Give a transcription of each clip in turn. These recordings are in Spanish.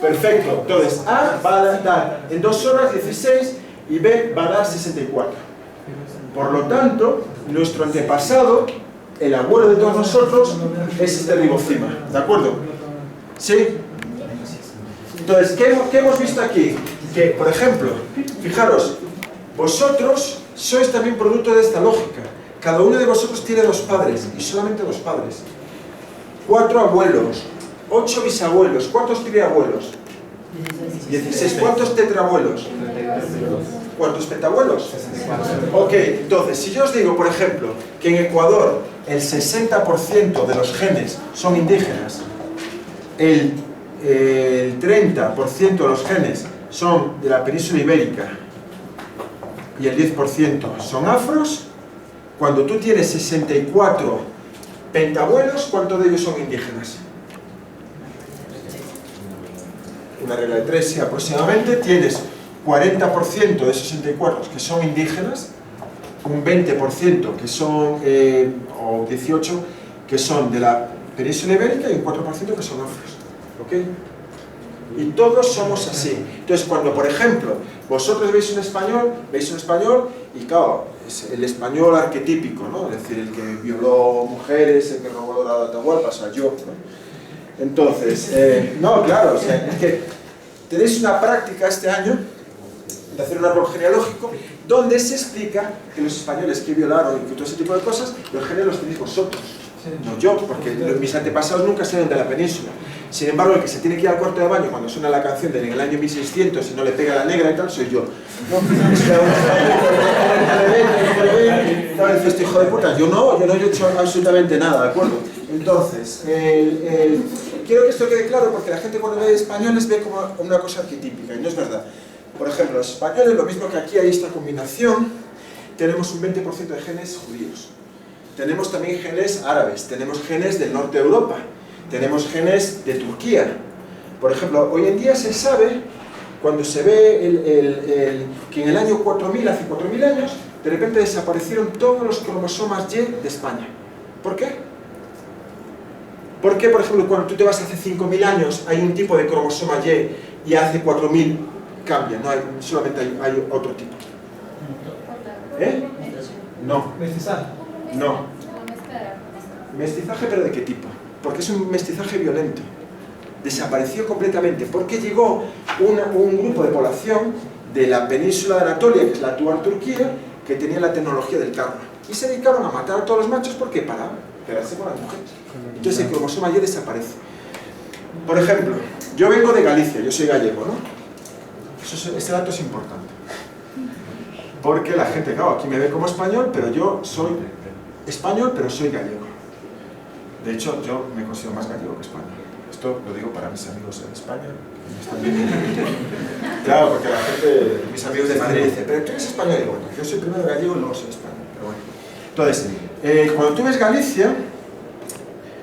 Perfecto. Entonces, A va a dar en 2 horas 16 y B va a dar 64. Por lo tanto, nuestro antepasado, el abuelo de todos nosotros, es este ribocima. ¿De acuerdo? ¿Sí? Entonces, ¿qué hemos visto aquí? Que, por ejemplo, fijaros, vosotros sois también producto de esta lógica. Cada uno de vosotros tiene 2 padres, y solamente 2 padres. 4 abuelos, 8 bisabuelos. ¿Cuántos triabuelos? 16. ¿Cuántos tetrabuelos? ¿Cuántos pentabuelos? Ok, entonces, si yo os digo, por ejemplo, que en Ecuador el 60% de los genes son indígenas, el 30% de los genes son de la península ibérica y el 10% son afros, cuando tú tienes 64 pentabuelos, ¿cuántos de ellos son indígenas? Una regla de 3, sí, aproximadamente. Tienes 40% de 64 que son indígenas, un 20% que son, o 18% que son de la península ibérica y un 4% que son afros. ¿Ok? Y todos somos así. Entonces, cuando, por ejemplo, vosotros veis un español y claro, es el español arquetípico, ¿no? Es decir, el que violó mujeres, el que robó la Atahualpa, o sea, yo, ¿no? Entonces, no, claro, o sea, es que tenéis una práctica este año de hacer un árbol genealógico donde se explica que los españoles que violaron y todo ese tipo de cosas, los genes los tenéis vosotros, no yo, porque mis antepasados nunca salieron de la península. Sin embargo, el que se tiene que ir al cuarto de baño cuando suena la canción de en el año 1600 y no le pega la negra y tal, soy yo. No, dices, este hijo de puta, yo no he hecho absolutamente nada, ¿de acuerdo? Entonces, quiero que esto quede claro porque la gente cuando ve españoles ve como una cosa arquetípica y no es verdad. Por ejemplo, los españoles, lo mismo que aquí hay esta combinación, tenemos un 20% de genes judíos. Tenemos también genes árabes, tenemos genes del norte de Europa, tenemos genes de Turquía. Por ejemplo, hoy en día se sabe, cuando se ve que en el año 4000, hace 4000 años, de repente desaparecieron todos los cromosomas Y de España. ¿Por qué? Porque, por ejemplo, cuando tú te vas hace 5000 años, hay un tipo de cromosoma Y hace 4000 cambia, no hay, solamente hay otro tipo. ¿Eh? No. Mestizaje. No. Mestizaje, pero ¿de qué tipo? Porque es un mestizaje violento. Desapareció completamente. Porque llegó un grupo de población de la península de Anatolia, que es la actual Turquía, que tenía la tecnología del carro. Y se dedicaron a matar a todos los machos porque para quedarse con las mujeres. Entonces el cromosoma Y desaparece. Por ejemplo, yo vengo de Galicia, yo soy gallego, ¿no? Ese dato es importante. Porque la gente, claro, aquí me ve como español, pero yo soy español, pero soy gallego. De hecho, yo me considero más gallego que español. Esto lo digo para mis amigos en España. Claro, porque la gente, mis amigos de Madrid dicen, pero tú eres español. Y bueno, yo soy primero gallego y luego soy español. Pero bueno. Entonces, cuando tú ves Galicia,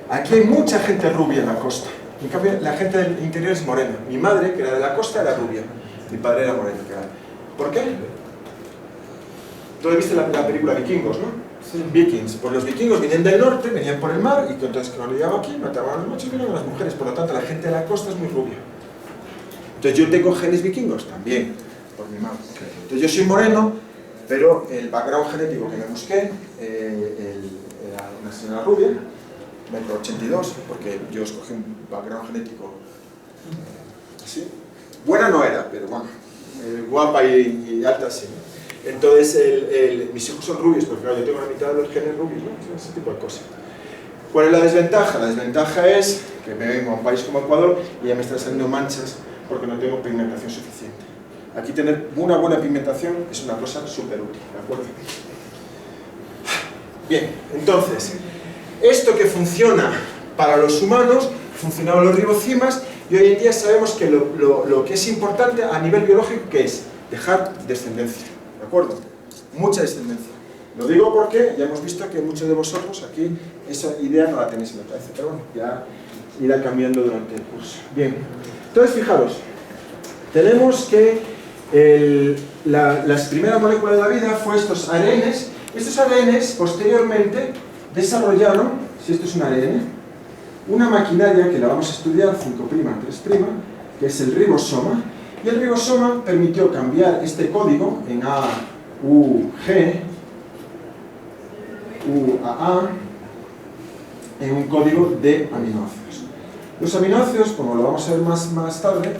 aquí hay mucha gente rubia en la costa. En cambio, la gente del interior es morena. Mi madre, que era de la costa, era rubia. Mi padre era moreno. ¿Por qué? Tú viste la película Vikingos, ¿no? Sí. Vikings. Pues los vikingos vienen del norte, venían por el mar, y entonces cuando llegaban aquí, mataban a los machos y vienen a las mujeres. Por lo tanto, la gente de la costa es muy rubia. Entonces yo tengo genes vikingos también, por mi madre. Entonces yo soy moreno, pero el background genético que me busqué, era una señora rubia, 1,82 m, porque yo escogí un background genético así. Buena no era, pero bueno, guapa y alta sí. Entonces mis hijos son rubios, porque claro, yo tengo la mitad de los genes rubios, ¿no? Ese tipo de cosas. ¿Cuál es la desventaja? La desventaja es que me vengo a un país como Ecuador y ya me están saliendo manchas porque no tengo pigmentación suficiente. Aquí tener una buena pigmentación es una cosa súper útil, ¿de acuerdo? Bien, entonces, esto que funciona para los humanos, funcionaba en los ribocimas, y hoy en día sabemos que lo que es importante a nivel biológico, ¿qué es? Dejar descendencia, ¿de acuerdo? Mucha descendencia. Lo digo porque ya hemos visto que muchos de vosotros aquí esa idea no la tenéis en la cabeza, pero bueno, ya irá cambiando durante el curso. Bien, entonces fijaros, tenemos que las primeras moléculas de la vida fue estos ARNs. Estos ARNs posteriormente desarrollaron, si esto es un ARN, una maquinaria que la vamos a estudiar, 5', 3', que es el ribosoma, y el ribosoma permitió cambiar este código en A, U, G, UAA, en un código de aminoácidos. Los aminoácidos, como lo vamos a ver más tarde,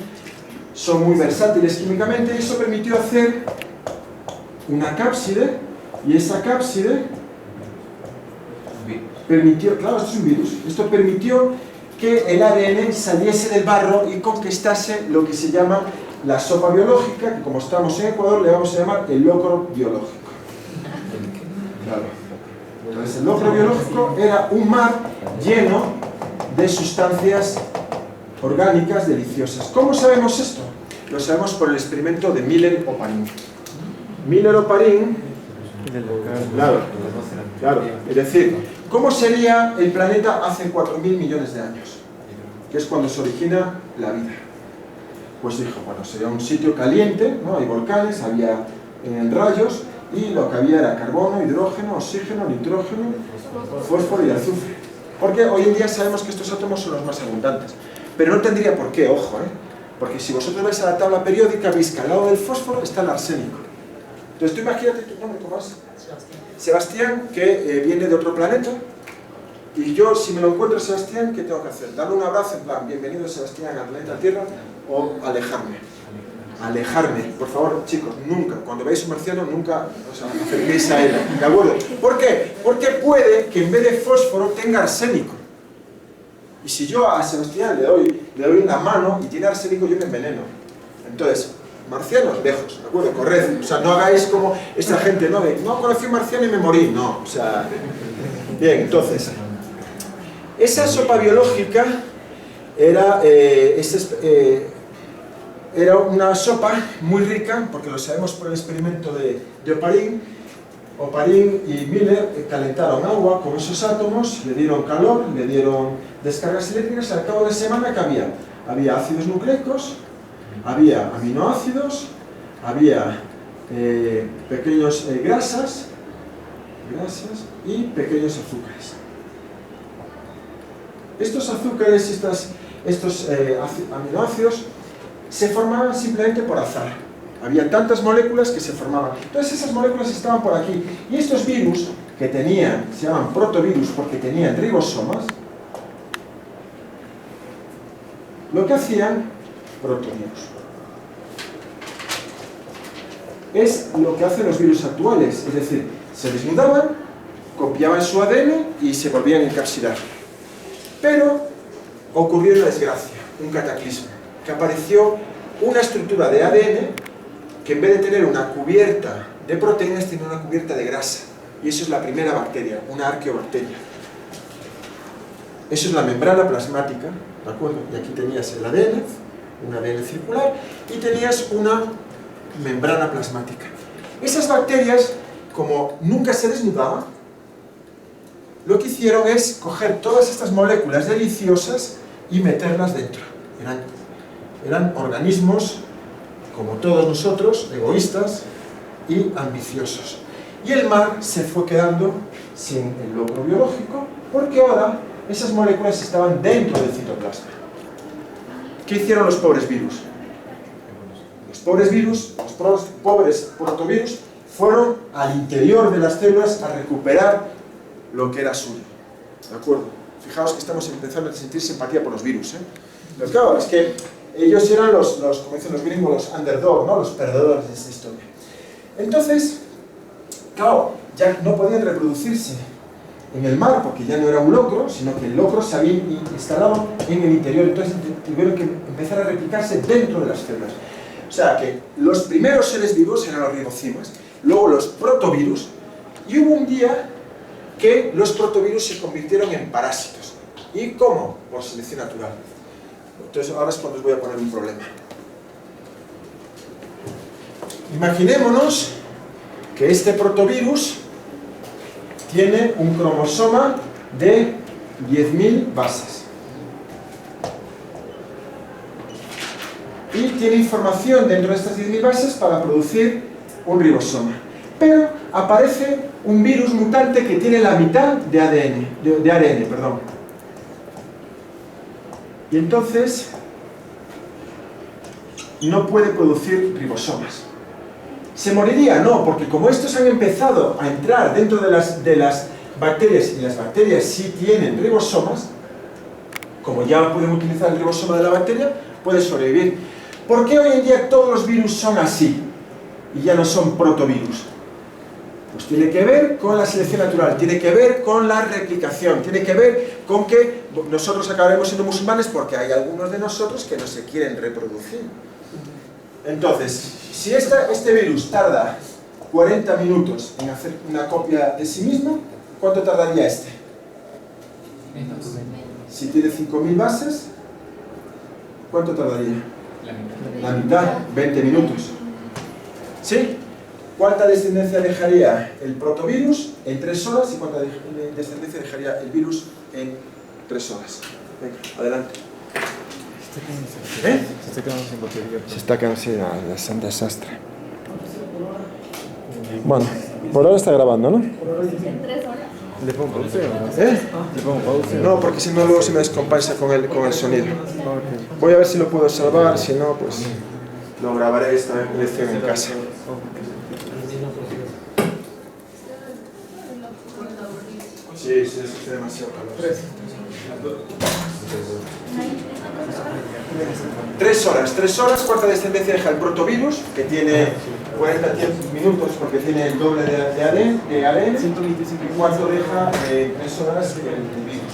son muy versátiles químicamente, y eso permitió hacer una cápside, y esa cápside permitió, claro, esto es un virus, esto permitió que el ADN saliese del barro y conquistase lo que se llama la sopa biológica, que como estamos en Ecuador le vamos a llamar el locro biológico. Claro. Entonces el locro biológico era un mar lleno de sustancias orgánicas deliciosas. ¿Cómo sabemos esto? Lo sabemos por el experimento de Miller-Oparin. Miller-Oparin, claro, es decir, ¿cómo sería el planeta hace 4.000 millones de años? Que es cuando se origina la vida. Pues dijo, bueno, sería un sitio caliente, ¿no? Hay volcanes, había rayos, y lo que había era carbono, hidrógeno, oxígeno, nitrógeno, fósforo y azufre. Porque hoy en día sabemos que estos átomos son los más abundantes. Pero no tendría por qué, ojo, porque si vosotros vais a la tabla periódica, veis que al lado del fósforo está el arsénico. Entonces tú imagínate, ¿tu nombre cómo es? Sebastián, que viene de otro planeta, y yo, si me lo encuentro Sebastián, ¿qué tengo que hacer? ¿Darle un abrazo en plan, bienvenido Sebastián al planeta Tierra, o alejarme? Alejarme, por favor, chicos, nunca, cuando veáis un marciano, nunca os acerquéis a él, ¿de acuerdo? ¿Por qué? Porque puede que en vez de fósforo tenga arsénico. Y si yo a Sebastián le doy una mano y tiene arsénico, yo me enveneno. Entonces, marcianos, lejos, ¿de acuerdo? Corred, o sea, no hagáis como esta gente, ¿no? De, no, conocí un marciano y me morí, no, o sea... Bien, entonces, esa sopa biológica era una sopa muy rica, porque lo sabemos por el experimento de Oparin. Oparin y Miller calentaron agua con esos átomos, le dieron calor, le dieron descargas eléctricas, y al cabo de semana que había ácidos nucleicos, había aminoácidos, había pequeños grasas y pequeños azúcares. Estos azúcares, estos aminoácidos, se formaban simplemente por azar. Había tantas moléculas que se formaban. Entonces esas moléculas estaban por aquí. Y estos virus que tenían, se llaman protovirus porque tenían ribosomas, lo que hacían, protovirus, es lo que hacen los virus actuales. Es decir, se desnudaban, copiaban su ADN y se volvían a encapsular. Pero ocurrió una desgracia, un cataclismo, que apareció una estructura de ADN que en vez de tener una cubierta de proteínas, tiene una cubierta de grasa. Y eso es la primera bacteria, una arqueobacteria. Eso es la membrana plasmática, ¿de acuerdo? Y aquí tenías el ADN, un ADN circular, y tenías una membrana plasmática. Esas bacterias, como nunca se desnudaban, lo que hicieron es coger todas estas moléculas deliciosas y meterlas dentro. Eran organismos, como todos nosotros, egoístas y ambiciosos. Y el mar se fue quedando sin el locro biológico, porque ahora esas moléculas estaban dentro del citoplasma. ¿Qué hicieron los pobres virus? Los pobres virus, los pobres protovirus, fueron al interior de las células a recuperar lo que era suyo. ¿De acuerdo? Fijaos que estamos empezando a sentir simpatía por los virus, Pero claro, es que ellos eran como dicen los gringos, los underdog, ¿no? Los perdedores de esta historia. Entonces, claro, ya no podían reproducirse en el mar, porque ya no era un locro, sino que el locro se había instalado en el interior, entonces tuvieron que empezar a replicarse dentro de las células. O sea que los primeros seres vivos eran los ribocimas, luego los protovirus, y hubo un día que los protovirus se convirtieron en parásitos. ¿Y cómo? Por selección natural. Entonces ahora es cuando os voy a poner un problema. Imaginémonos que este protovirus tiene un cromosoma de 10.000 bases. Y tiene información dentro de estas 10.000 bases para producir un ribosoma. Pero aparece un virus mutante que tiene la mitad de ARN. Y entonces no puede producir ribosomas. ¿Se moriría? No, porque como estos han empezado a entrar dentro de las bacterias, y las bacterias sí tienen ribosomas, como ya pueden utilizar el ribosoma de la bacteria, puede sobrevivir. ¿Por qué hoy en día todos los virus son así? Y ya no son protovirus. Pues tiene que ver con la selección natural, tiene que ver con la replicación, tiene que ver con que nosotros acabaremos siendo musulmanes porque hay algunos de nosotros que no se quieren reproducir. Entonces, si este virus tarda 40 minutos en hacer una copia de sí mismo, ¿cuánto tardaría este? Si tiene 5.000 bases, ¿cuánto tardaría? La mitad, 20 minutos. ¿Sí? ¿Cuánta descendencia dejaría el protovirus en 3 horas y cuánta descendencia dejaría el virus en 3 horas? Venga, adelante. ¿Eh? Se está quedando sin batería. Se está quedando sin, es un desastre. Bueno, por ahora está grabando, ¿no? ¿En 3 horas? ¿Le pongo pausa? ¿Eh? ¿Le pongo pausa? No, porque si no luego se me descompensa con el sonido. Voy a ver si lo puedo salvar, si no, pues lo grabaré esta lección en casa. Sí, eso es demasiado calor. 3 horas, ¿cuánta descendencia deja el protovirus? Que tiene 40 minutos porque tiene el doble de ADN. ¿Y cuánto deja 3 horas el virus?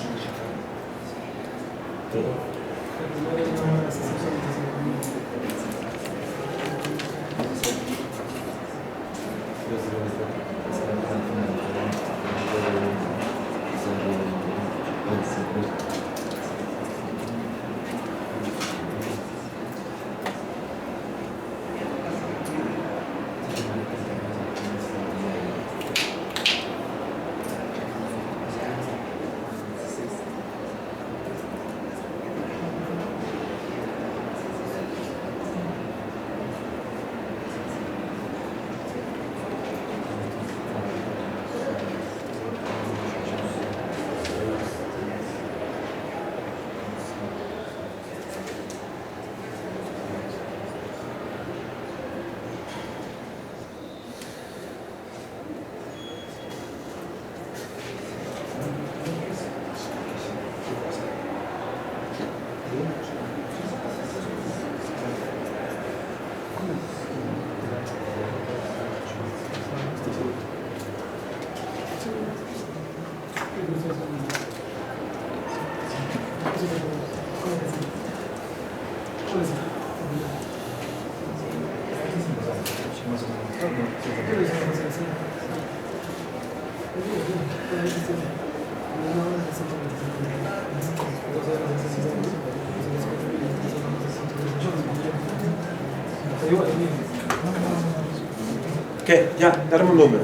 ¿Qué? Ya, darme un número.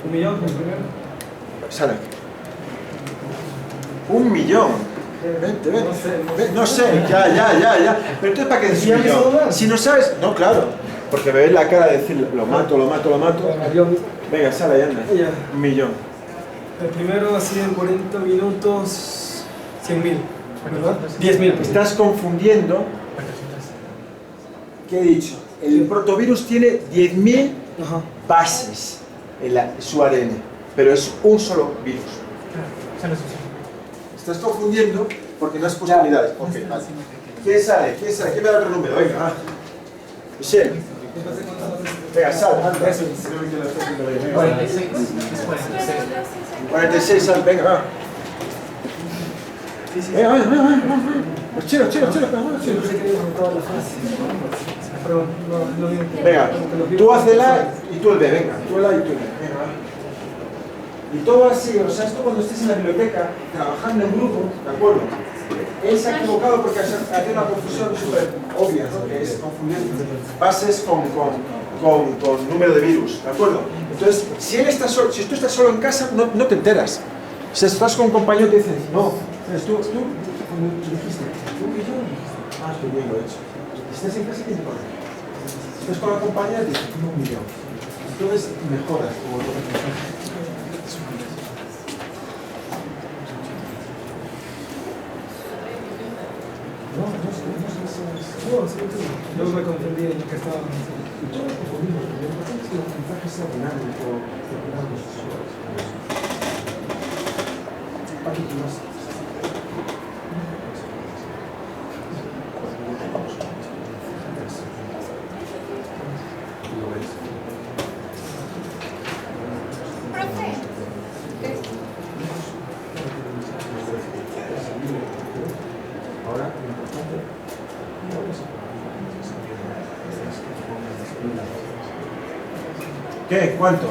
1 millón, el primero. Sale. 1 millón. Vente, vente. No sé, ya. Pero entonces, ¿para qué decir 1 millón? Si no sabes. No, claro. Porque me ves la cara de decir, lo mato. Venga, sale, ya anda. 1 millón. El primero así en 40 minutos, 100.000, ¿verdad? 10.000. Estás confundiendo. ¿Qué he dicho? El protovirus tiene 10.000 bases en su ADN, pero es un solo virus. Estás confundiendo porque no has puesto unidades. Okay, vale. ¿Quién sale? ¿Quién me da otro número? Venga, va. Michelle. Venga, sal, anda. 46, sal, venga, va. Venga. Pues chelo. Venga, tú haz el A y tú el B, venga. Tú el A y tú el B, venga, va. Y todo así, o sea, esto cuando estés en la biblioteca, trabajando en grupo, ¿de acuerdo? Él se ha equivocado porque hace una confusión súper obvia, ¿no? Que es confundir bases con número de virus, ¿de acuerdo? Entonces, si tú estás solo en casa, no te enteras. Si estás con un compañero te dicen, no, tú dijiste, 1 millón, qué bien lo he hecho. Si estás en casa, ¿qué te pasa? Si estás con la compañera, te dicen 1 millón. Entonces, mejoras como lo que No, sí, sí. Luego me confundí en lo que estaba ¿Qué? ¿Cuánto?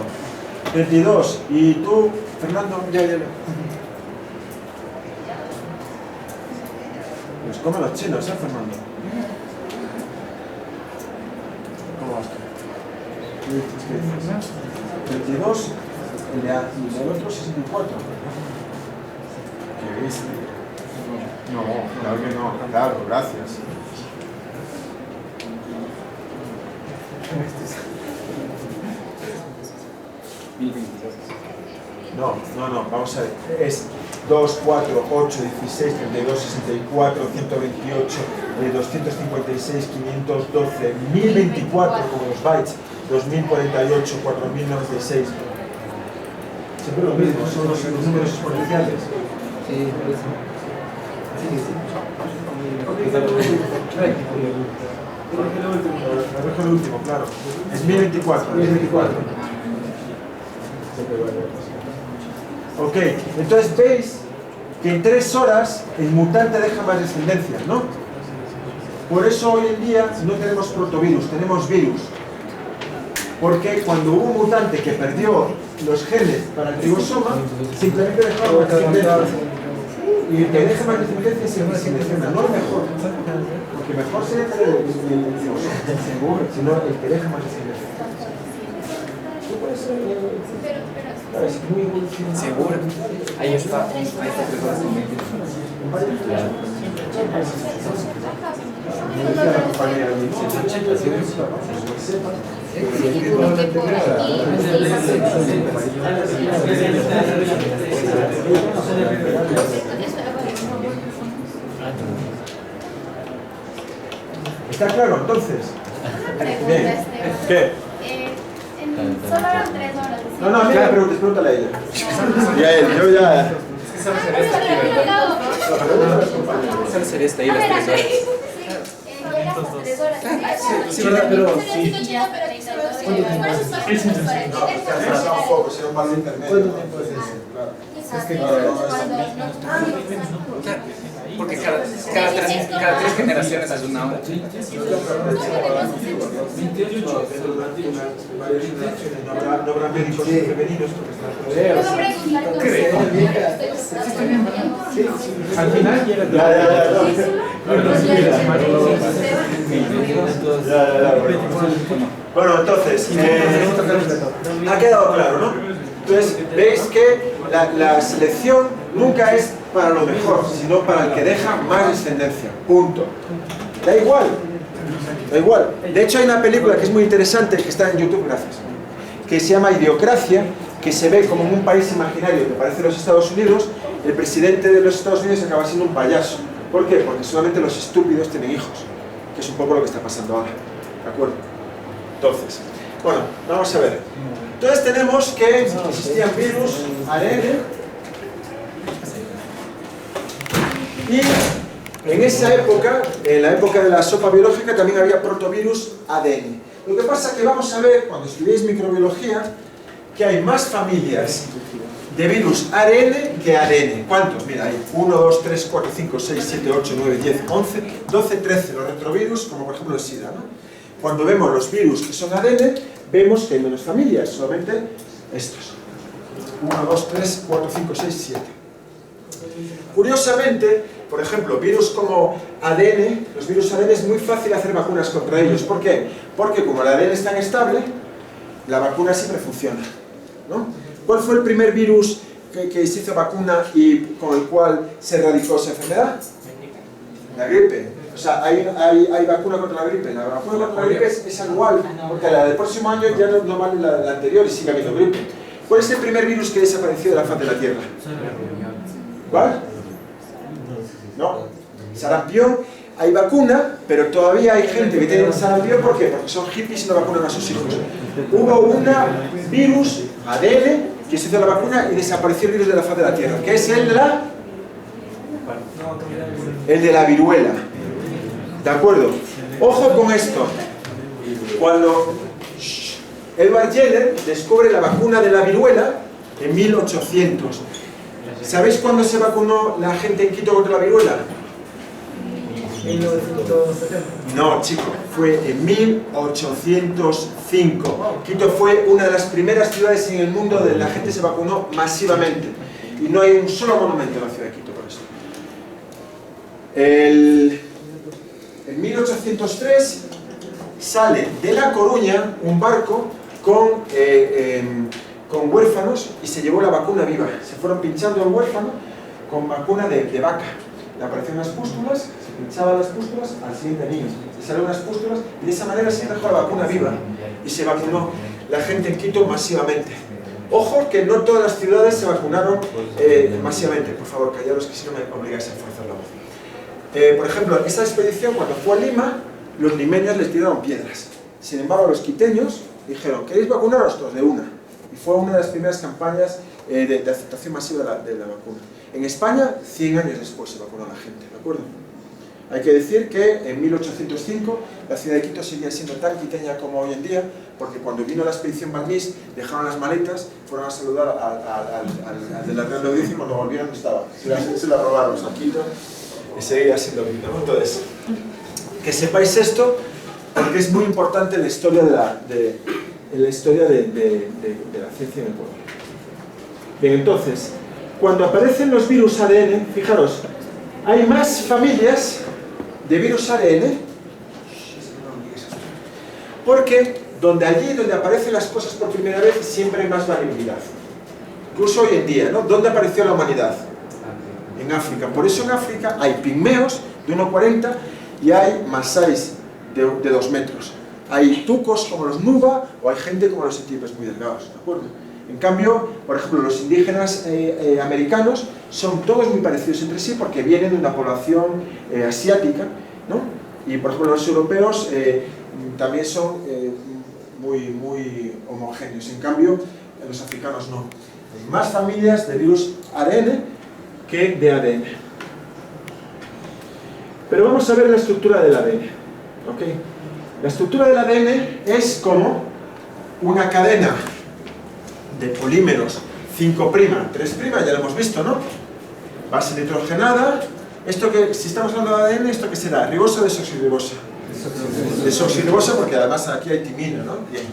22. ¿Y tú, Fernando? Ya. Pues comen los chinos, Fernando? ¿Cómo vas? 22 y el otro 64. ¿Qué viste? No, claro que no. Claro, gracias. No, vamos a ver. Es 2, 4, 8, 16, 32, 64, 128, 256, 512, 1024 como los bytes, 2048, 4096. Siempre lo mismo, son los números exponenciales. Sí, por eso. El último, claro. Es 1024. 1024. Ok, entonces veis que en 3 horas el mutante deja más descendencia, ¿no? Por eso hoy en día no tenemos protovirus, tenemos virus. Porque cuando hubo un mutante que perdió los genes para el ribosoma, simplemente dejaba más descendencia. Y el que deja más descendencia es el que se selecciona, no el mejor. Porque mejor sería tener el ribosoma, sino el que deja más descendencia. Es muy evolucionado. Seguro. Ahí está. ¿Está claro entonces? Bien. ¿Qué? Solo eran 3 horas. No, a mí me preguntes, pregúntale a ella. Y a él, yo ya. Solo sería esta aquí, ¿verdad? Solo sería esta ahí las 3 horas. Sí, ¿verdad? Pero sí. Será un poco, será un par de internet. ¿Cuánto tiempo es ese? Porque cada tres generaciones es una hora. No habrá médicos femeninos porque Al final llega Bueno, entonces, ha quedado claro, ¿no? Entonces, veis que la selección nunca es para lo mejor, sino para el que deja más descendencia. Punto. Da igual. Da igual. De hecho, hay una película que es muy interesante, que está en YouTube, gracias, que se llama Idiocracia, que se ve como en un país imaginario que parece los Estados Unidos. El presidente de los Estados Unidos acaba siendo un payaso. ¿Por qué? Porque solamente los estúpidos tienen hijos, que es un poco lo que está pasando ahora. ¿De acuerdo? Entonces, bueno, vamos a ver. Entonces tenemos que existían virus, ARN, y en esa época, en la época de la sopa biológica, también había protovirus ADN. Lo que pasa es que vamos a ver, cuando estudiéis microbiología, que hay más familias de virus ARN que ADN. ¿Cuántos? Mira, hay 1, 2, 3, 4, 5, 6, 7, 8, 9, 10, 11, 12, 13 los retrovirus, como por ejemplo el SIDA, ¿no? Cuando vemos los virus que son ADN, vemos que hay menos familias, solamente estos. 1, 2, 3, 4, 5, 6, 7. Curiosamente, por ejemplo, virus como ADN, los virus ADN es muy fácil hacer vacunas contra ellos. ¿Por qué? Porque como el ADN es tan estable, la vacuna siempre funciona, ¿no? ¿Cuál fue el primer virus que se hizo vacuna y con el cual se erradicó esa enfermedad? La gripe. O sea, hay vacuna contra la gripe. La vacuna contra la gripe es anual, porque la del próximo año ya no vale la anterior y sigue habiendo gripe. ¿Cuál es el primer virus que desapareció de la faz de la Tierra? ¿Cuál? No. Sarampión. hay vacuna, pero todavía hay gente que tiene sarampión. ¿Por qué? Porque son hippies y no vacunan a sus hijos. Hubo un virus, ADN, que se hizo la vacuna y desapareció el virus de la faz de la Tierra, que es el de la viruela. ¿De acuerdo? Ojo con esto. Cuando Edward Jenner descubre la vacuna de la viruela en 1800. ¿Sabéis cuándo se vacunó la gente en Quito contra la viruela? 1970. No, chico, fue en 1805. Quito fue una de las primeras ciudades en el mundo donde la gente se vacunó masivamente. Y no hay un solo monumento en la ciudad de Quito por eso. En 1803 sale de La Coruña un barco con huérfanos y se llevó la vacuna viva. Se fueron pinchando al huérfano con vacuna de vaca. Le aparecían las pústulas, se pinchaban las pústulas al siguiente niño. Se salieron las pústulas y de esa manera se trajo la vacuna viva. Y se vacunó la gente en Quito masivamente. Ojo que no todas las ciudades se vacunaron masivamente. Por favor, callaros que si no me obligáis a forzar la voz. Por ejemplo, esa expedición cuando fue a Lima, los limeños les tiraron piedras. Sin embargo, los quiteños dijeron, ¿queréis vacunaros todos de una? Y fue una de las primeras campañas de aceptación masiva de la vacuna. En España, 100 años después se vacunó a la gente, ¿de acuerdo? Hay que decir que en 1805 la ciudad de Quito seguía siendo tan quiteña como hoy en día, porque cuando vino la expedición Balmis, dejaron las maletas, fueron a saludar al de la Real Audiencia y cuando volvieron no estaba. Se la robaron a Quito y seguía siendo Quito. Entonces, que sepáis esto, porque es muy importante en la historia de la ciencia en el pueblo. Bien, entonces, cuando aparecen los virus ADN, fijaros, hay más familias de virus ADN, porque allí donde aparecen las cosas por primera vez siempre hay más variabilidad. Incluso hoy en día, ¿no? ¿Dónde apareció la humanidad? En África. Por eso en África hay pigmeos de 1,40 y hay masáis de 2 metros. Hay tucos como los Nuba o hay gente como los etíopes muy delgados, ¿de acuerdo? En cambio, por ejemplo, los indígenas americanos son todos muy parecidos entre sí porque vienen de una población asiática, ¿no? Y por ejemplo los europeos también son muy homogéneos. En cambio, los africanos no. Hay más familias de virus ARN que de ADN. Pero' vamos a ver la estructura del ADN. ¿Okay? La estructura del ADN es como una cadena de polímeros 5', 3', ya lo hemos visto, ¿no? Base nitrogenada. Esto que, si estamos hablando de ADN, ¿esto qué será? ¿Ribosa o desoxirribosa? Desoxirribosa porque además aquí hay timina, ¿no? Bien.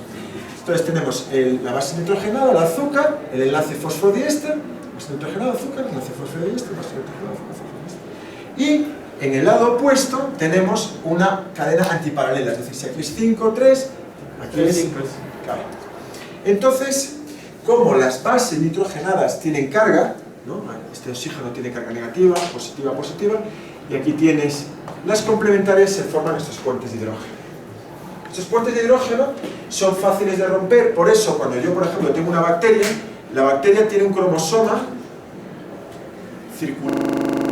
Entonces tenemos la base nitrogenada, el azúcar, el enlace fosfodiéster, base nitrogenada, azúcar, enlace fosfodiéster, base nitrogenada, azúcar, fosfodiéster. Y en el lado opuesto tenemos una cadena antiparalela, es decir, si aquí es 5, 3, aquí es 5. Claro. Entonces, como las bases nitrogenadas tienen carga, ¿no? Este oxígeno tiene carga negativa, positiva, positiva, y aquí tienes las complementarias, se forman estos puentes de hidrógeno. Estos puentes de hidrógeno son fáciles de romper, por eso cuando yo, por ejemplo, tengo una bacteria, la bacteria tiene un cromosoma circular.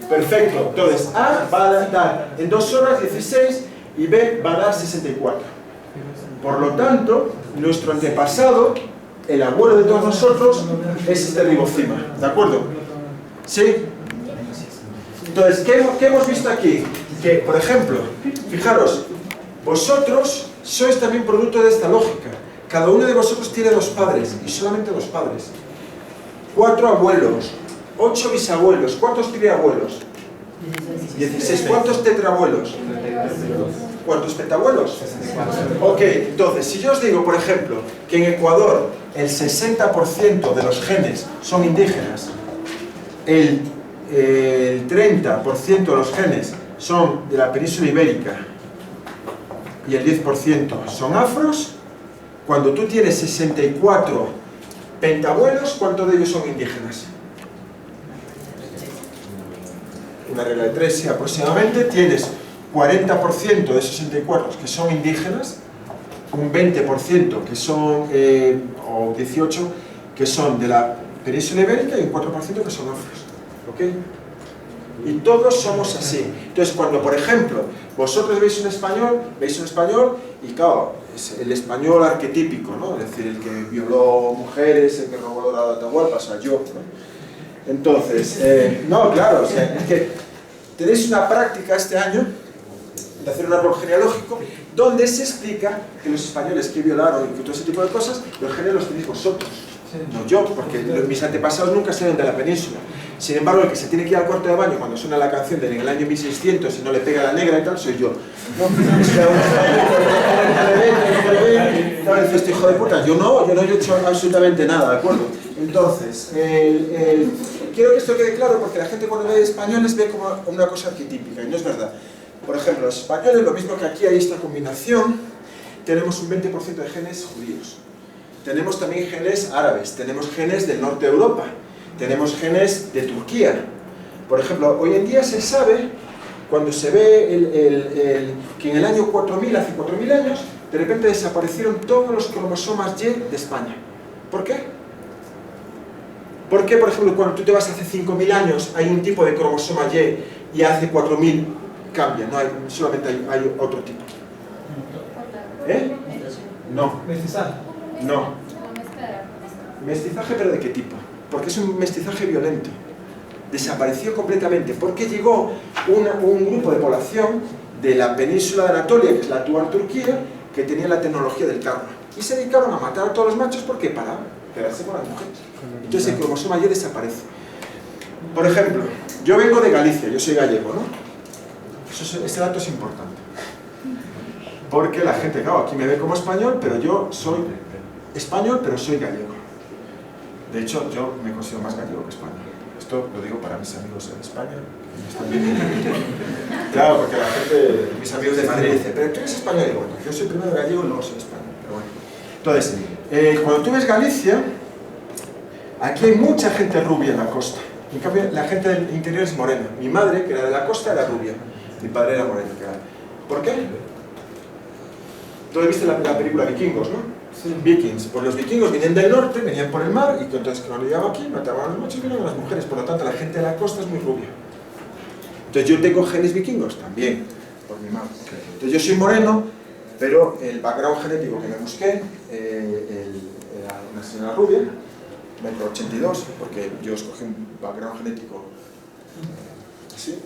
Perfecto. Entonces, A va a dar en 2 horas 16 y B va a dar 64. Por lo tanto, nuestro antepasado, el abuelo de todos nosotros, es este ribocima. ¿De acuerdo? ¿Sí? Entonces, ¿qué hemos visto aquí? Que, por ejemplo, fijaros, vosotros sois también producto de esta lógica. Cada uno de vosotros tiene 2 padres, y solamente 2 padres. 4 abuelos, 8 bisabuelos. ¿Cuántos triabuelos? 16. ¿Cuántos tetrabuelos? ¿Cuántos pentabuelos? Ok, entonces, si yo os digo, por ejemplo, que en Ecuador el 60% de los genes son indígenas, el 30% de los genes son de la península ibérica y el 10% son afros, cuando tú tienes 64 pentabuelos, ¿cuántos de ellos son indígenas? Una regla de 3, sí, aproximadamente. Tienes 40% de esos 64 que son indígenas, un 20% que son, o 18% que son de la península ibérica y un 4% que son afros. ¿Ok? Y todos somos así. Entonces, cuando, por ejemplo, vosotros veis un español y claro, es el español arquetípico, ¿no? Es decir, el que violó mujeres, el que robó la Atahualpa, o sea, yo, ¿no? Entonces, no, claro, o sea, es que tenéis una práctica este año de hacer un árbol genealógico donde se explica que los españoles que violaron y que todo ese tipo de cosas, los genes los tenéis vosotros, no yo, porque mis antepasados nunca salieron de la península. Sin embargo, el que se tiene que ir al cuarto de baño cuando suena la canción de en el año 1600 y no le pega la negra y tal, soy yo. Claro, este hijo de puta, yo no he hecho absolutamente nada, ¿de acuerdo? Entonces, quiero que esto quede claro porque la gente cuando ve españoles ve como una cosa arquetípica, y no es verdad. Por ejemplo, los españoles, lo mismo que aquí hay esta combinación, tenemos un 20% de genes judíos. Tenemos también genes árabes, tenemos genes del norte de Europa, tenemos genes de Turquía. Por ejemplo, hoy en día se sabe, cuando se ve que en el año 4000, hace 4000 años, de repente desaparecieron todos los cromosomas Y de España. ¿Por qué? Porque, por ejemplo, cuando tú te vas hace 5000 años, hay un tipo de cromosoma Y y hace 4000 cambia, no hay, solamente hay otro tipo. ¿Eh? No. Mestizaje. No. Mestizaje, pero ¿de qué tipo? Porque es un mestizaje violento. Desapareció completamente. Porque llegó un grupo de población de la península de Anatolia, que es la actual Turquía, que tenía la tecnología del carro. Y se dedicaron a matar a todos los machos, ¿por qué? Para pegarse con las mujeres. Entonces el cromosoma Y desaparece. Por ejemplo, yo vengo de Galicia, yo soy gallego, ¿no? Ese dato es importante. Porque la gente, claro, aquí me ve como español, pero yo soy español, pero soy gallego. De hecho, yo me considero más gallego que español. Esto lo digo para mis amigos en España. Claro, porque la gente, mis amigos de Madrid dicen, pero tú eres español. Y bueno, yo soy primero gallego y luego soy español. Pero bueno. Entonces, cuando tú ves Galicia, aquí hay mucha gente rubia en la costa. En cambio, la gente del interior es morena. Mi madre, que era de la costa, era rubia. Mi padre era moreno. ¿Por qué? Tú viste la película Vikingos, ¿no? Sí. Vikings. Pues los vikingos vienen del norte, venían por el mar, y entonces cuando llegaban aquí, mataban a los machos y vienen a las mujeres. Por lo tanto, la gente de la costa es muy rubia. Entonces, yo tengo genes vikingos también, por mi madre. Entonces, yo soy moreno, pero el background genético que me busqué, era una señora rubia, 1,82 m, porque yo escogí un background genético así.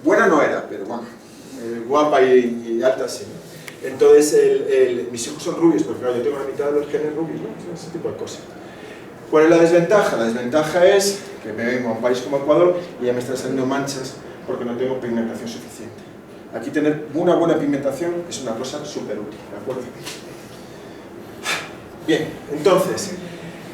Buena no era, pero bueno, guapa y alta sí. Entonces, mis hijos son rubios, porque claro, yo tengo la mitad de los genes rubios, ¿no? Ese tipo de cosas. ¿Cuál es la desventaja? La desventaja es que me vengo a un país como Ecuador y ya me están saliendo manchas porque no tengo pigmentación suficiente. Aquí tener una buena pigmentación es una cosa súper útil, ¿de acuerdo? Bien, entonces,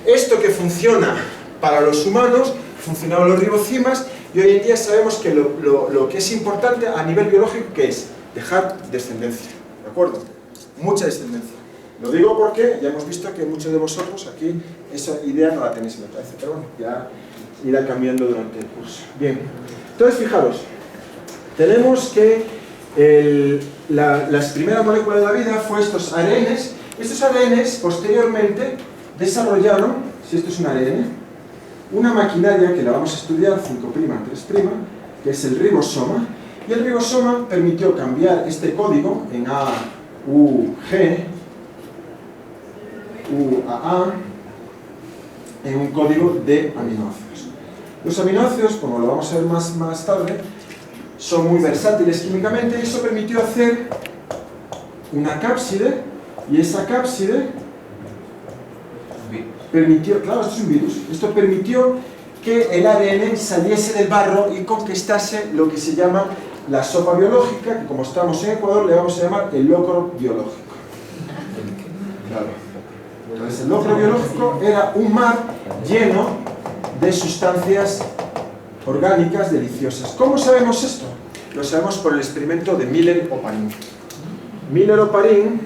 esto que funciona para los humanos, funcionaba en los ribocimas, y hoy en día sabemos que lo que es importante a nivel biológico, ¿qué es? Dejar descendencia, ¿de acuerdo? Mucha descendencia. Lo digo porque ya hemos visto que muchos de vosotros aquí esa idea no la tenéis en la cabeza, pero bueno, ya irá cambiando durante el curso. Bien, entonces fijaros, tenemos que las primeras moléculas de la vida fue estos ARNs. Estos ARNs posteriormente desarrollaron, si esto es un ARN, una maquinaria que la vamos a estudiar, 5', 3', que es el ribosoma, y el ribosoma permitió cambiar este código en A, U, G, U, A, en un código de aminoácidos. Los aminoácidos, como lo vamos a ver más tarde, son muy versátiles químicamente, y eso permitió hacer una cápside, y esa cápside permitió, claro, esto es un virus, esto permitió que el ADN saliese del barro y conquistase lo que se llama la sopa biológica, que como estamos en Ecuador le vamos a llamar el locro biológico. Claro. Entonces el locro biológico era un mar lleno de sustancias orgánicas deliciosas. ¿Cómo sabemos esto? Lo sabemos por el experimento de Miller-Oparin. Miller-Oparin,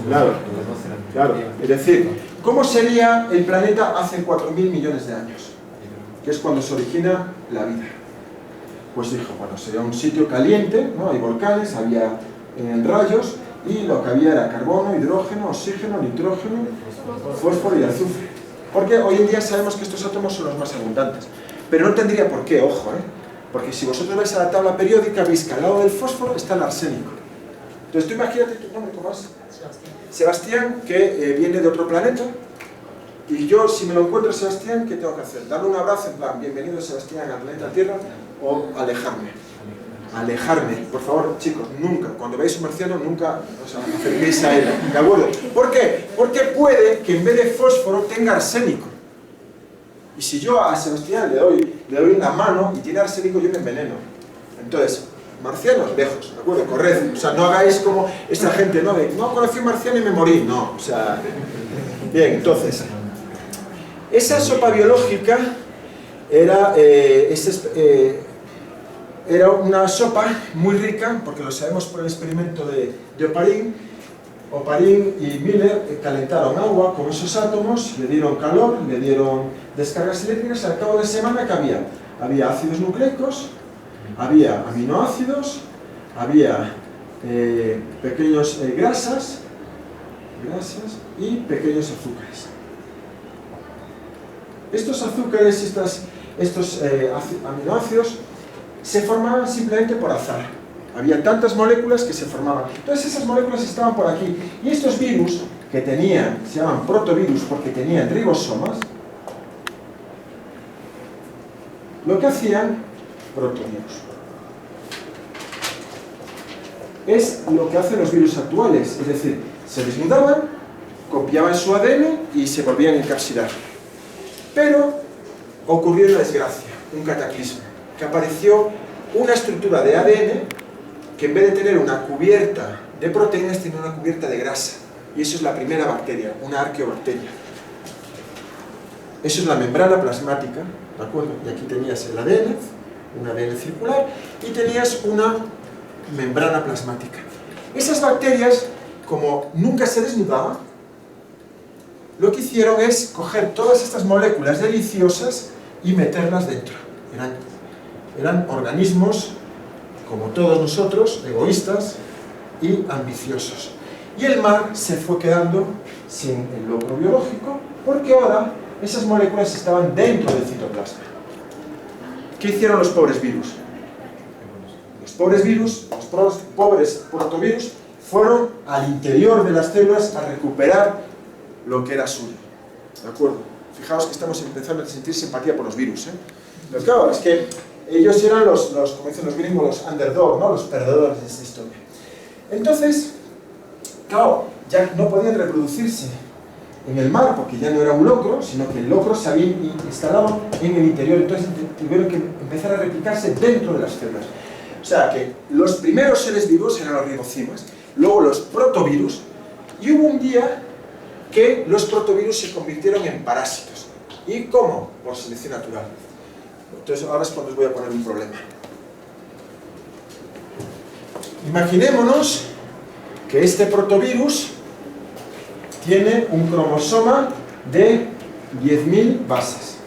claro, es decir, ¿cómo sería el planeta hace 4.000 millones de años? Que es cuando se origina la vida. Pues dijo, bueno, sería un sitio caliente, ¿no? Hay volcanes, había rayos, y lo que había era carbono, hidrógeno, oxígeno, nitrógeno, fósforo y azufre. Porque hoy en día sabemos que estos átomos son los más abundantes. Pero no tendría por qué, ojo, porque si vosotros vais a la tabla periódica, veis que al lado del fósforo está el arsénico. Entonces tú imagínate tu nombre, ¿cómo es? Sebastián, que viene de otro planeta, y yo, si me lo encuentro Sebastián, ¿qué tengo que hacer? ¿Darle un abrazo en plan, bienvenido Sebastián al planeta Tierra, o alejarme? Alejarme, por favor, chicos, nunca, cuando veáis un marciano, nunca os acerquéis a él, ¿de acuerdo? ¿Por qué? Porque puede que en vez de fósforo tenga arsénico. Y si yo a Sebastián le doy una mano y tiene arsénico, yo me enveneno. Entonces, marcianos, lejos, ¿de acuerdo? Corred, o sea, no hagáis como esta gente, no, no conocí un marciano y me morí, no, o sea... Bien, entonces, esa sopa biológica era una sopa muy rica, porque lo sabemos por el experimento de Oparin. Oparin y Miller calentaron agua con esos átomos, le dieron calor, le dieron descargas eléctricas, y al cabo de semana ¿qué había? Había ácidos nucleicos, había aminoácidos, había pequeños grasas y pequeños azúcares. Estos azúcares, estos aminoácidos, se formaban simplemente por azar. Había tantas moléculas que se formaban. Entonces esas moléculas estaban por aquí. Y estos virus que tenían, se llaman protovirus porque tenían ribosomas, lo que hacían, protovirus, es lo que hacen los virus actuales. Es decir, se desnudaban, copiaban su ADN y se volvían a encapsular. Pero ocurrió una desgracia, un cataclismo, que apareció una estructura de ADN que en vez de tener una cubierta de proteínas, tiene una cubierta de grasa. Y eso es la primera bacteria, una arqueobacteria. Eso es la membrana plasmática, ¿de acuerdo? Y aquí tenías el ADN, un ADN circular, y tenías una membrana plasmática. Esas bacterias, como nunca se desnudaban, lo que hicieron es coger todas estas moléculas deliciosas y meterlas dentro. Eran organismos, como todos nosotros, egoístas y ambiciosos. Y el mar se fue quedando sin el locro biológico, porque ahora esas moléculas estaban dentro del citoplasma. ¿Qué hicieron los pobres virus? Los pobres virus, los pobres protovirus, fueron al interior de las células a recuperar lo que era suyo. ¿De acuerdo? Fijaos que estamos empezando a sentir simpatía por los virus, Pero claro, es que ellos eran como dicen los gringos, los underdog, ¿no? Los perdedores de esta historia. Entonces, claro, ya no podían reproducirse en el mar, porque ya no era un locro, sino que el locro se había instalado en el interior, entonces tuvieron que empezar a replicarse dentro de las células. O sea que los primeros seres vivos eran los ribocimas, luego los protovirus, y hubo un día que los protovirus se convirtieron en parásitos. ¿Y cómo? Por selección natural. Entonces ahora es cuando os voy a poner un problema. Imaginémonos que este protovirus tiene un cromosoma de 10.000 bases.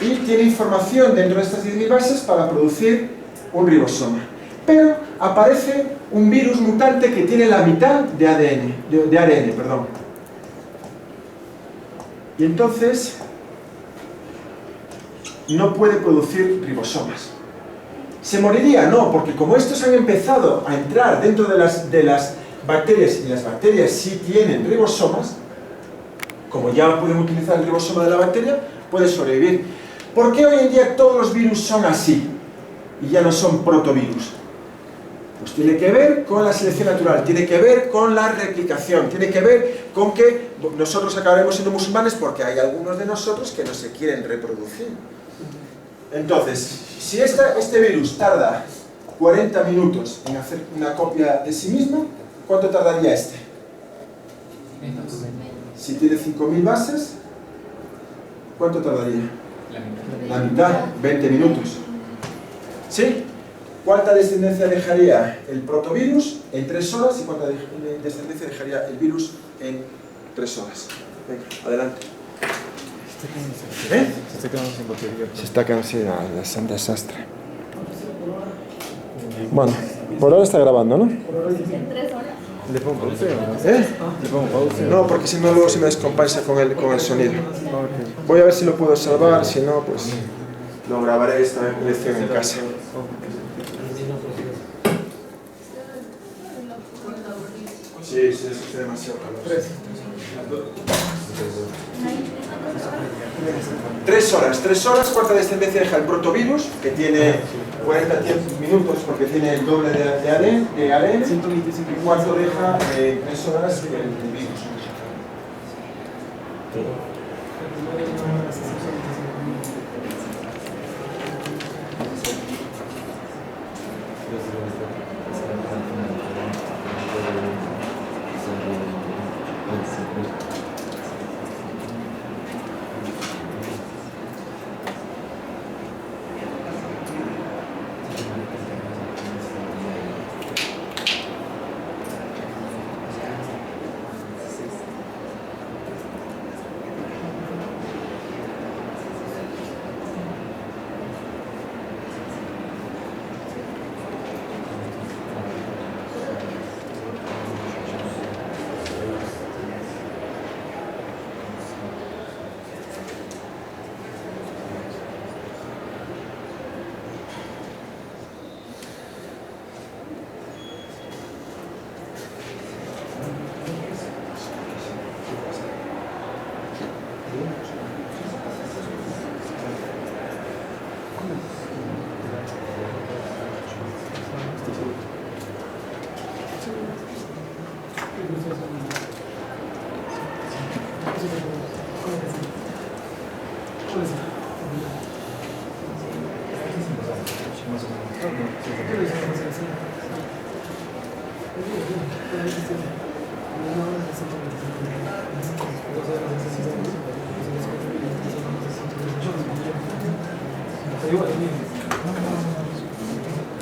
Y tiene información dentro de estas 10.000 bases para producir un ribosoma. Pero aparece un virus mutante que tiene la mitad de ARN. Y entonces no puede producir ribosomas. ¿Se moriría? No, porque como estos han empezado a entrar dentro de las bacterias, y las bacterias sí tienen ribosomas, como ya pueden utilizar el ribosoma de la bacteria, puede sobrevivir. ¿Por qué hoy en día todos los virus son así? Y ya no son protovirus. Pues tiene que ver con la selección natural, tiene que ver con la replicación, tiene que ver con que nosotros acabaremos siendo musulmanes porque hay algunos de nosotros que no se quieren reproducir. Entonces, si este virus tarda 40 minutos en hacer una copia de sí mismo, ¿cuánto tardaría este? Si tiene 5.000 bases, ¿cuánto tardaría? La mitad, 20 minutos. ¿Sí? ¿Cuánta descendencia dejaría el protovirus en 3 horas y cuánta descendencia dejaría el virus en 3 horas? Venga, adelante. ¿Eh? Se está quedando sin batería. Se está quedando sin es un desastre. Bueno, por ahora está grabando, ¿no? En 3 horas. ¿Le pongo pausa? ¿Eh? ¿Le pongo pausa? No, porque si no luego se me descompensa con el sonido. Voy a ver si lo puedo salvar, si no, pues lo grabaré esta lección en casa. Sí, sí, es demasiado calor. 3 horas, ¿cuánta descendencia deja el protovirus? Que tiene 40 minutos porque tiene el doble de ADN, ¿y cuánto deja 3 horas el virus?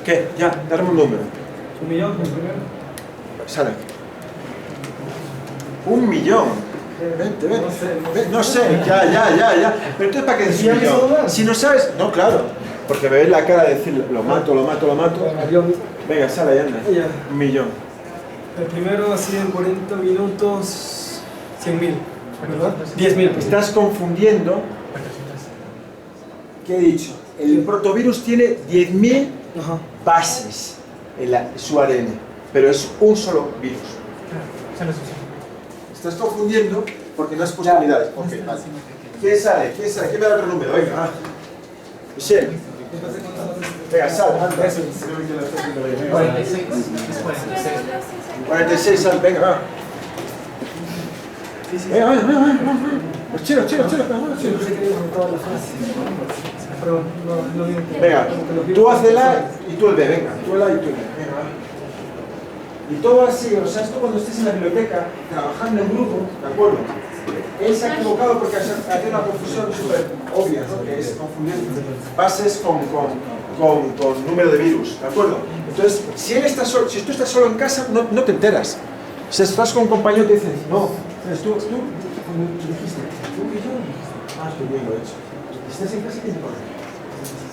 ¿Qué? Ya, darme un número. 1 millón, el primero. Sale. 1 millón. Vente, vente. No sé, ya. Pero entonces, ¿para qué decir 1 millón? Si no sabes. No, claro. Porque me ves la cara de decir, lo mato. Venga, sale, anda. 1 millón. El primero, así en 40 minutos, 100.000, ¿verdad? 10.000. Estás confundiendo. ¿Qué he dicho? El protovirus tiene 10.000 bases en su ADN, pero es un solo virus. Estás confundiendo porque no has puesto unidades. Okay, vale. ¿Quién sale? ¿Quién me da otro número? Venga, Michelle. Venga, sal. 46, sal, venga, va. Venga. Chilo. Venga, tú hazla y tú el B, venga, tú el A y tú el B, venga, va. Y todo así, o sea, esto cuando estés en la biblioteca, trabajando en grupo, ¿de acuerdo? Él se ha equivocado porque hace una confusión súper obvia, ¿no? Que es confundir bases con número de virus, ¿de acuerdo? Entonces, si tú estás solo en casa, no te enteras. Si estás con un compañero te dices, no, tú dijiste, 1 millón, qué bien lo he hecho. Si estás en casa, tienes problema.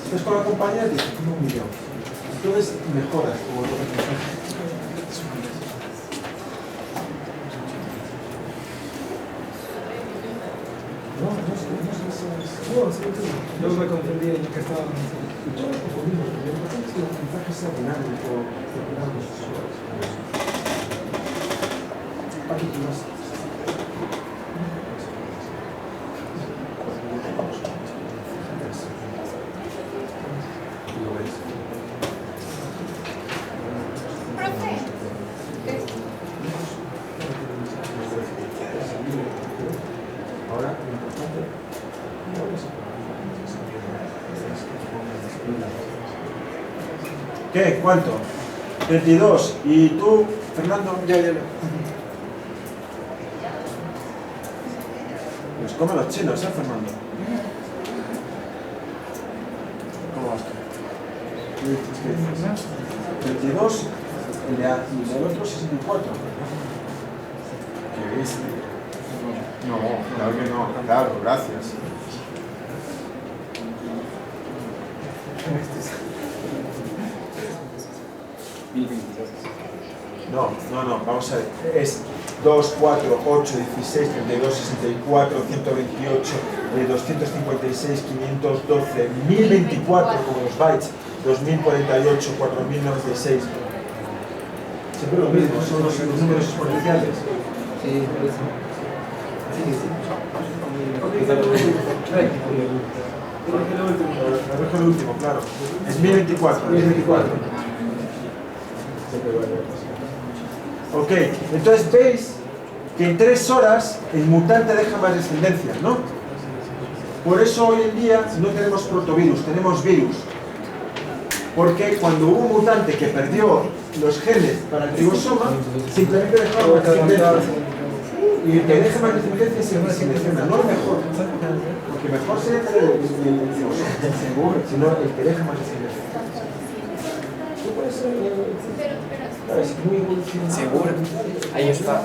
Si estás con la compañera, dices, 1 millón. Entonces, mejoras como lo que no sé. No, sí, yo me confundí en lo que estaba. Ahora, lo importante. ¿Qué? ¿Cuánto? 22. ¿Y tú, Fernando? Ya. Pues come los chinos, Fernando. ¿Cómo vas? 22 y el otro 64. ¿Qué viste? No, claro que no, claro, gracias. No, vamos a ver. Es 2, 4, 8, 16, 32, 64, 128, 256, 512, 1024 como los bytes, 2048, 4096. Siempre lo mismo, son los números exponenciales. Sí, por eso. El último, claro. Es 1024. 1024. Ok, entonces veis que en 3 horas el mutante deja más descendencia, ¿no? Por eso hoy en día no tenemos protovirus, tenemos virus. Porque cuando hubo un mutante que perdió los genes para el ribosoma, simplemente dejaba más descendencia. Y el que deja más descendencia se selecciona, no el mejor. Porque mejor sería tener el ribosoma, sino el que deja más descendencia. Tú puedes ser... Es muy evolucionado. Seguro. Ahí está.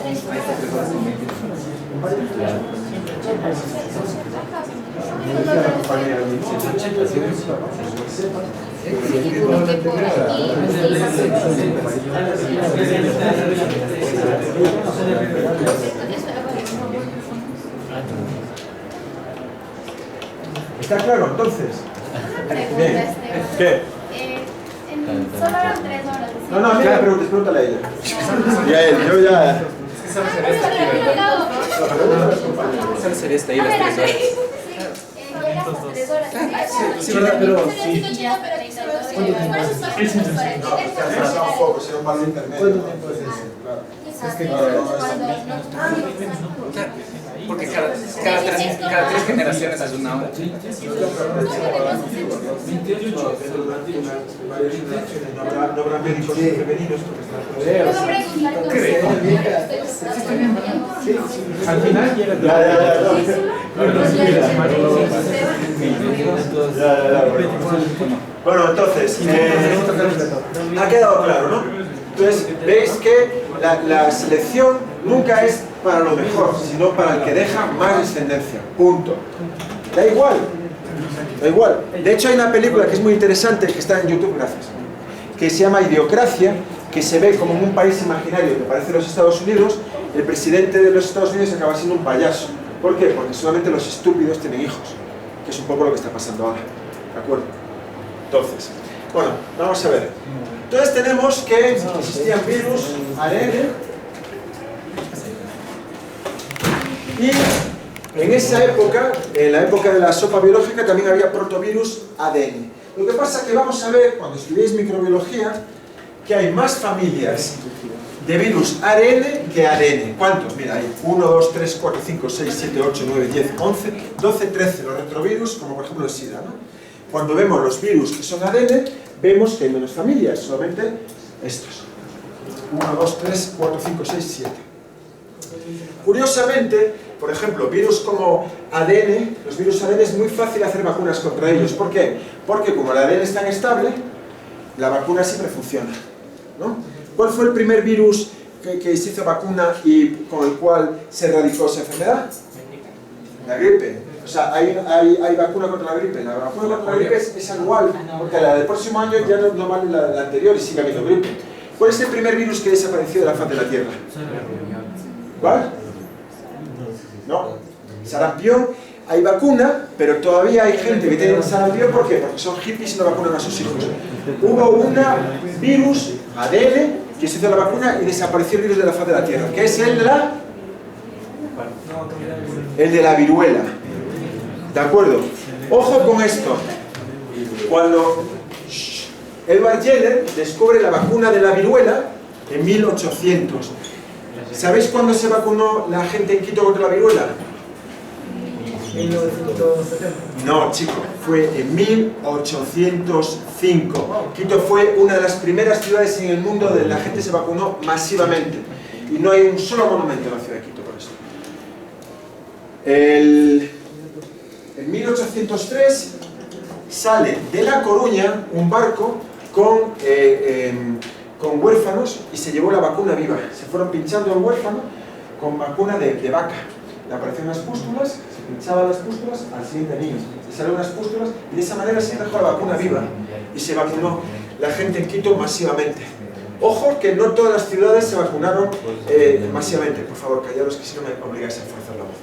¿Está claro entonces? Bien. ¿Qué? Solo eran 3 horas. No, mira, pregúntale a ella. Y a él, yo ya... Solo sería hasta ahí las 3 horas. Llegas a 3 horas. Sí, ¿verdad? Pero sí. Era un poco, era un valor intermedio. ¿Cuánto tiempo es ese? Es que porque cada 3 generaciones es una hora. No habrá médicos femeninos Al final llega. Bueno, entonces, ha quedado claro, ¿no? Entonces, veis que la selección nunca es para lo mejor, sino para el que deja más descendencia. Punto. Da igual. Da igual. De hecho, hay una película que es muy interesante, que está en YouTube, gracias, que se llama Idiocracia, que se ve como en un país imaginario que parece los Estados Unidos. El presidente de los Estados Unidos acaba siendo un payaso. ¿Por qué? Porque solamente los estúpidos tienen hijos, que es un poco lo que está pasando ahora. ¿De acuerdo? Entonces, bueno, vamos a ver. Entonces tenemos que existían virus, ARN, y en esa época, en la época de la sopa biológica, también había protovirus ADN. Lo que pasa es que vamos a ver, cuando estudiéis microbiología, que hay más familias de virus ARN que ADN. ¿Cuántos? Mira, hay 1, 2, 3, 4, 5, 6, 7, 8, 9, 10, 11, 12, 13 los retrovirus, como por ejemplo el SIDA, ¿no? Cuando vemos los virus que son ADN, vemos que hay menos familias, solamente estos. 1, 2, 3, 4, 5, 6, 7. Curiosamente, por ejemplo, virus como ADN, los virus ADN es muy fácil hacer vacunas contra ellos. ¿Por qué? Porque como el ADN es tan estable, la vacuna siempre funciona, ¿no? ¿Cuál fue el primer virus que se hizo vacuna y con el cual se erradicó esa enfermedad? La gripe. O sea, hay vacuna contra la gripe. La vacuna contra la gripe es anual, porque la del próximo año ya no vale la anterior y sigue habiendo gripe. ¿Cuál es el primer virus que desapareció de la faz de la Tierra? ¿Cuál? No. Sarampión. hay vacuna, pero todavía hay gente que tiene sarampión. ¿Por qué? Porque son hippies y no vacunan a sus hijos. Hubo un virus, ADN, que se hizo la vacuna y desapareció el virus de la faz de la Tierra, que es el de la viruela. ¿De acuerdo? Ojo con esto. Cuando Edward Jenner descubre la vacuna de la viruela en 1800, ¿sabéis cuándo se vacunó la gente en Quito contra la viruela? 1970. No, chico, fue en 1805. Quito fue una de las primeras ciudades en el mundo donde la gente se vacunó masivamente. Y no hay un solo monumento en la ciudad de Quito por eso. En 1803 sale de La Coruña un barco con huérfanos y se llevó la vacuna viva. Se fueron pinchando al huérfano con vacuna de vaca. Le aparecían las pústulas, se pinchaban las pústulas al siguiente niño. Se salieron las pústulas y de esa manera se dejó la vacuna viva. Y se vacunó la gente en Quito masivamente. Ojo que no todas las ciudades se vacunaron masivamente. Por favor, callaros, que si no me obligáis a forzar la voz.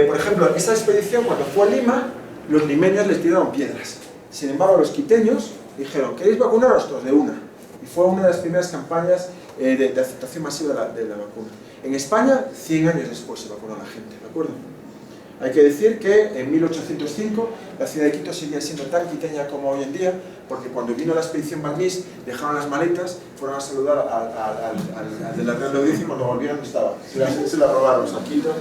Por ejemplo, esa expedición, cuando fue a Lima, los limeños les tiraron piedras. Sin embargo, los quiteños dijeron: ¿queréis vacunaros? Todos de una. Y fue una de las primeras campañas de aceptación masiva de la vacuna. En España, 100 años después se vacunó a la gente, ¿de acuerdo? Hay que decir que en 1805 la ciudad de Quito seguía siendo tan quiteña como hoy en día, porque cuando vino la expedición Balmis, dejaron las maletas, fueron a saludar al de la Real Audiencia y cuando volvieron no estaba. Se la robaron a Quito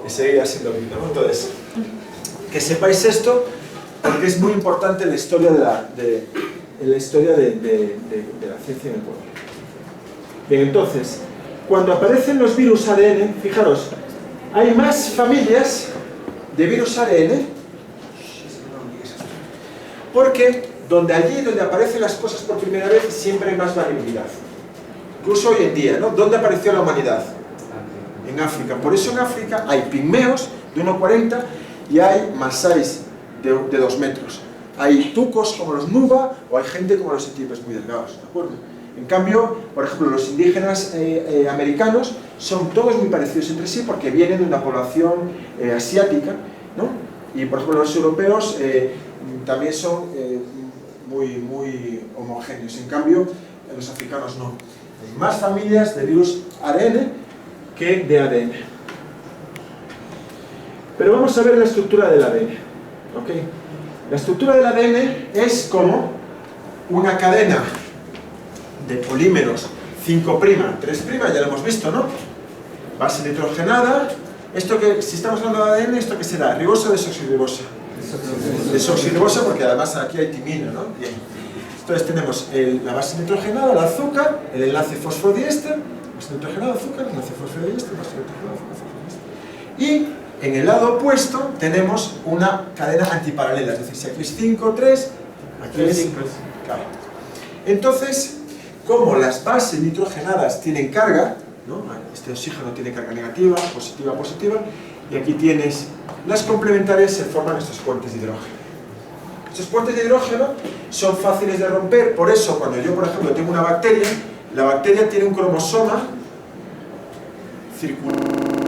y seguía siendo Quito, ¿no? Entonces, que sepáis esto, porque es muy importante en la historia de la ciencia en el pueblo. Bien, entonces, cuando aparecen los virus ADN, fijaros, hay más familias de virus ADN, porque allí donde aparecen las cosas por primera vez siempre hay más variabilidad. Incluso hoy en día, ¿no? ¿Dónde apareció la humanidad? En África. Por eso en África hay pigmeos de 1,40 y hay masáis de 2 metros. Hay tucos como los Nuba o hay gente como los etíopes muy delgados, ¿de acuerdo? En cambio, por ejemplo, los indígenas americanos son todos muy parecidos entre sí porque vienen de una población asiática, ¿no? Y por ejemplo los europeos también son muy homogéneos. En cambio, los africanos no. Hay más familias de virus ARN que de ADN. Pero vamos a ver la estructura del ADN, ¿ok? La estructura del ADN es como una cadena de polímeros 5', 3', ya lo hemos visto, ¿no? Base nitrogenada. Esto que, si estamos hablando de ADN, ¿esto qué será? ¿Ribosa o desoxirribosa? Desoxirribosa, porque además aquí hay timina, ¿no? Bien. Entonces tenemos la base nitrogenada, el azúcar, el enlace fosfodiéster, base nitrogenada, azúcar, enlace fosfodiéster, base nitrogenada, azúcar, fosfodiéster. Y en el lado opuesto tenemos una cadena antiparalela, es decir, si aquí es 5, 3, aquí es 5. Claro. Entonces, como las bases nitrogenadas tienen carga, ¿no? Este oxígeno tiene carga negativa, positiva, positiva, y aquí tienes las complementarias, se forman estos puentes de hidrógeno. Estos puentes de hidrógeno son fáciles de romper, por eso cuando yo, por ejemplo, tengo una bacteria, la bacteria tiene un cromosoma circular